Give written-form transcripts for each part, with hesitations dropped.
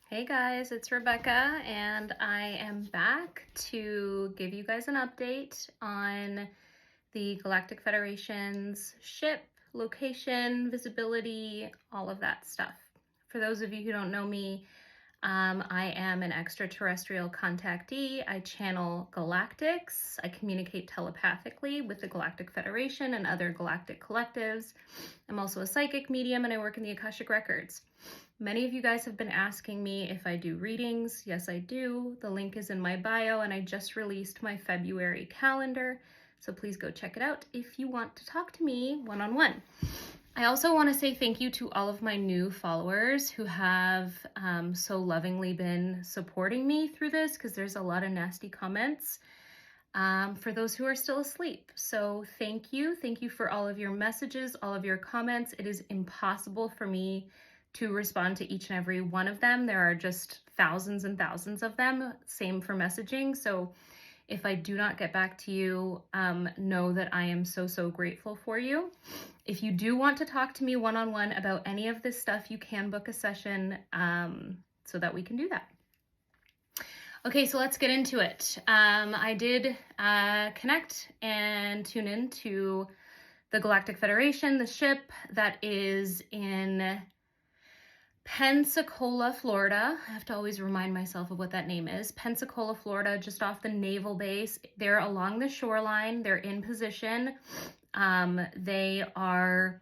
Hey guys, it's Rebecca, and I am back to give you guys an update on the Galactic Federation's ship, location, visibility, all of that stuff. For those of you who don't know me, I am an extraterrestrial contactee. I channel galactics. I communicate telepathically with the Galactic Federation and other galactic collectives. I'm also a psychic medium, and I work in the Akashic Records. Many of you guys have been asking me if I do readings. Yes, I do. The link is in my bio, and I just released my February calendar. So please go check it out if you want to talk to me one-on-one. I also want to say thank you to all of my new followers who have so lovingly been supporting me through this, because there's a lot of nasty comments for those who are still asleep. So thank you. Thank you for all of your messages, all of your comments. It is impossible for me to respond to each and every one of them. There are just thousands and thousands of them. Same for messaging. So if I do not get back to you, know that I am so grateful for you. If you do want to talk to me one-on-one about any of this stuff, you can book a session so that we can do that. Okay, so let's get into it. I did connect and tune in to the Galactic Federation, the ship that is in Pensacola, Florida. I have to always remind myself of what that name is. Pensacola, Florida, just off the naval base. They're along the shoreline. They're in position. They are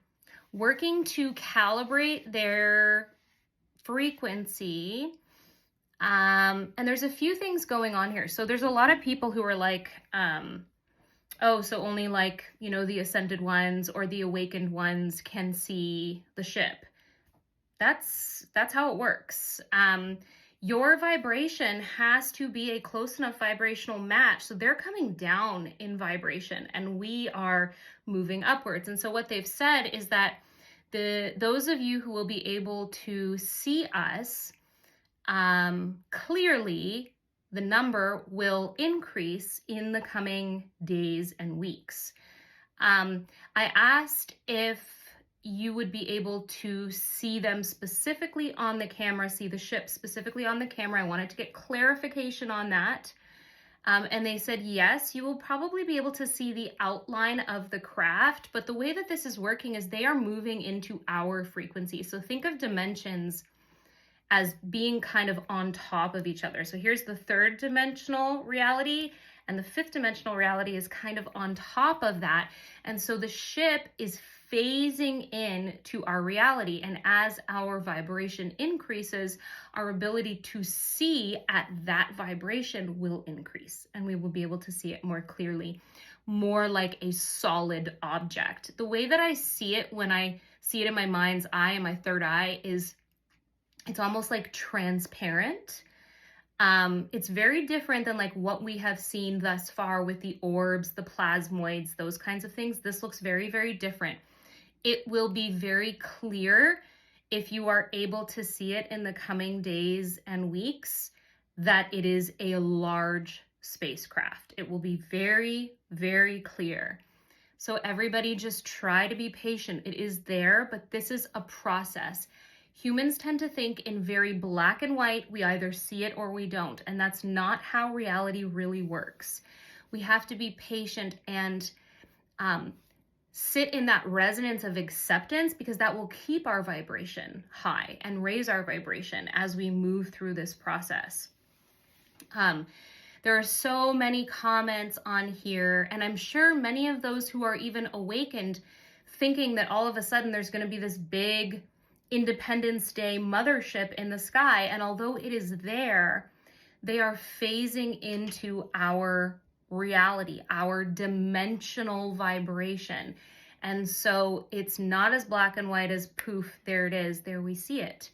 working to calibrate their frequency. And there's a few things going on here. So there's a lot of people who are like, oh, so only like, the ascended ones or the awakened ones can see the ship. That's how it works. Your vibration has to be a close enough vibrational match. So they're coming down in vibration and we are moving upwards. And so what they've said is that those of you who will be able to see us clearly, the number will increase in the coming days and weeks. I asked if you would be able to see them specifically on the camera, see the ship specifically on the camera. I wanted to get clarification on that. And they said, yes, you will probably be able to see the outline of the craft, but the way that this is working is they are moving into our frequency. So think of dimensions as being kind of on top of each other. So here's the third dimensional reality, and the fifth dimensional reality is kind of on top of that. And so the ship is phasing in to our reality. And as our vibration increases, our ability to see at that vibration will increase, and we will be able to see it more clearly, more like a solid object. The way that I see it when I see it in my mind's eye and my third eye is it's almost like transparent. It's very different than like what we have seen thus far with the orbs, the plasmoids, those kinds of things. This looks very different. It will be very clear if you are able to see it in the coming days and weeks that it is a large spacecraft. It will be very clear. So everybody just try to be patient. It is there, but this is a process. Humans tend to think in very black and white. We either see it or we don't. And that's not how reality really works. We have to be patient and sit in that resonance of acceptance, because that will keep our vibration high and raise our vibration as we move through this process. There are so many comments on here, and I'm sure many of those who are even awakened thinking that all of a sudden there's going to be this big Independence Day mothership in the sky. And although it is there, they are phasing into our reality, our dimensional vibration. And so it's not as black and white as poof, there it is, there we see it.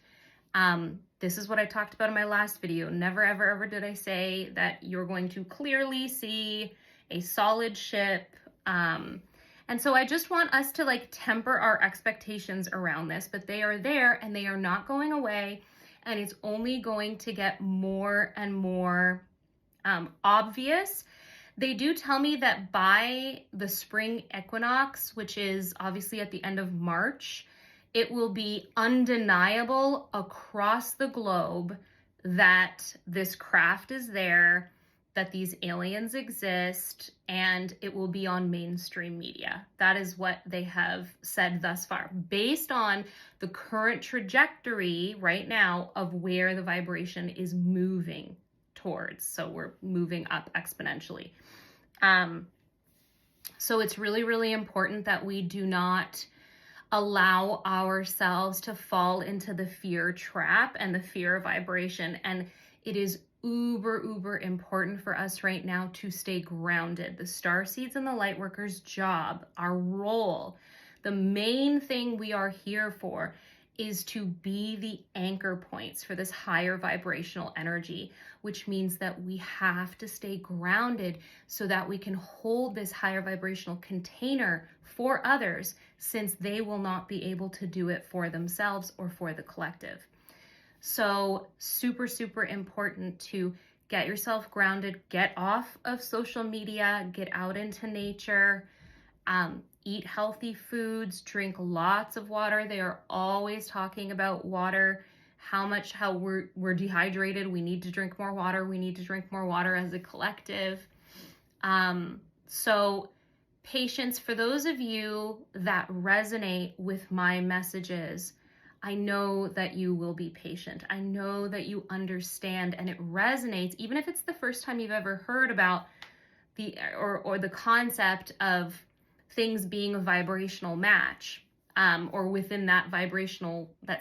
This is what I talked about in my last video. Never ever did I say that you're going to clearly see a solid ship. And so I just want us to like temper our expectations around this, but they are there and they are not going away, and it's only going to get more and more obvious. They do tell me that by the spring equinox, which is obviously at the end of March, it will be undeniable across the globe that this craft is there, that these aliens exist, and it will be on mainstream media. That is what they have said thus far, based on the current trajectory right now of where the vibration is moving towards. So we're moving up exponentially. So it's really, really important that we do not allow ourselves to fall into the fear trap and the fear vibration. And it is uber important for us right now to stay grounded. The starseeds and the lightworkers' job, our role, the main thing we are here for is to be the anchor points for this higher vibrational energy, which means that we have to stay grounded so that we can hold this higher vibrational container for others, since they will not be able to do it for themselves or for the collective. So super important to get yourself grounded, get off of social media, get out into nature, eat healthy foods, drink lots of water. They are always talking about water, how we're dehydrated. We need to drink more water. We need to drink more water as a collective. So patience, for those of you that resonate with my messages, I know that you will be patient. I know that you understand and it resonates, even if it's the first time you've ever heard about or the concept of things being a vibrational match, or within that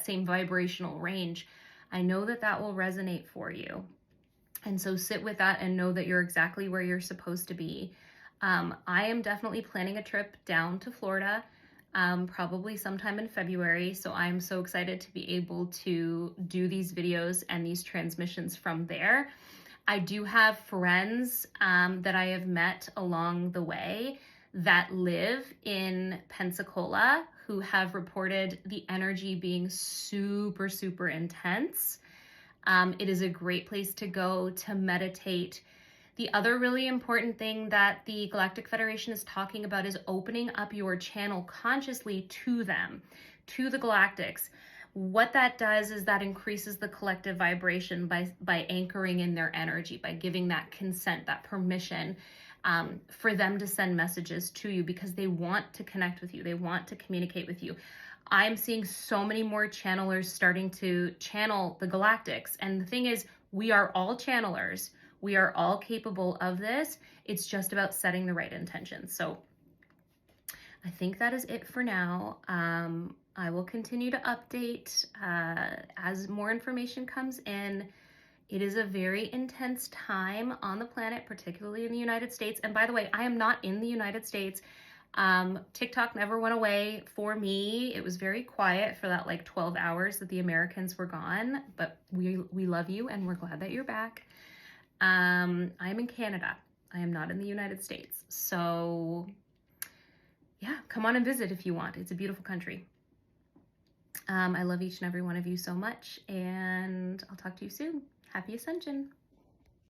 same vibrational range. I know that will resonate for you. And so sit with that and know that you're exactly where you're supposed to be. I am definitely planning a trip down to Florida, probably sometime in February. So I'm so excited to be able to do these videos and these transmissions from there. I do have friends that I have met along the way that live in Pensacola who have reported the energy being super intense. It is a great place to go to meditate. The other really important thing that the Galactic Federation is talking about is opening up your channel consciously to them, to the galactics. What that does is that increases the collective vibration by anchoring in their energy, by giving that consent, that permission for them to send messages to you, because they want to connect with you. They want to communicate with you. I'm seeing so many more channelers starting to channel the galactics. And the thing is, we are all channelers. We are all capable of this. It's just about setting the right intentions. So I think that is it for now. I will continue to update as more information comes in. It is a very intense time on the planet, particularly in the United States. And by the way, I am not in the United States. TikTok never went away for me. It was very quiet for that like 12 hours that the Americans were gone, but we love you and we're glad that you're back. I'm in Canada. I am not in the United States. So yeah, come on and visit if you want. It's a beautiful country. I love each and every one of you so much, and I'll talk to you soon. Happy Ascension.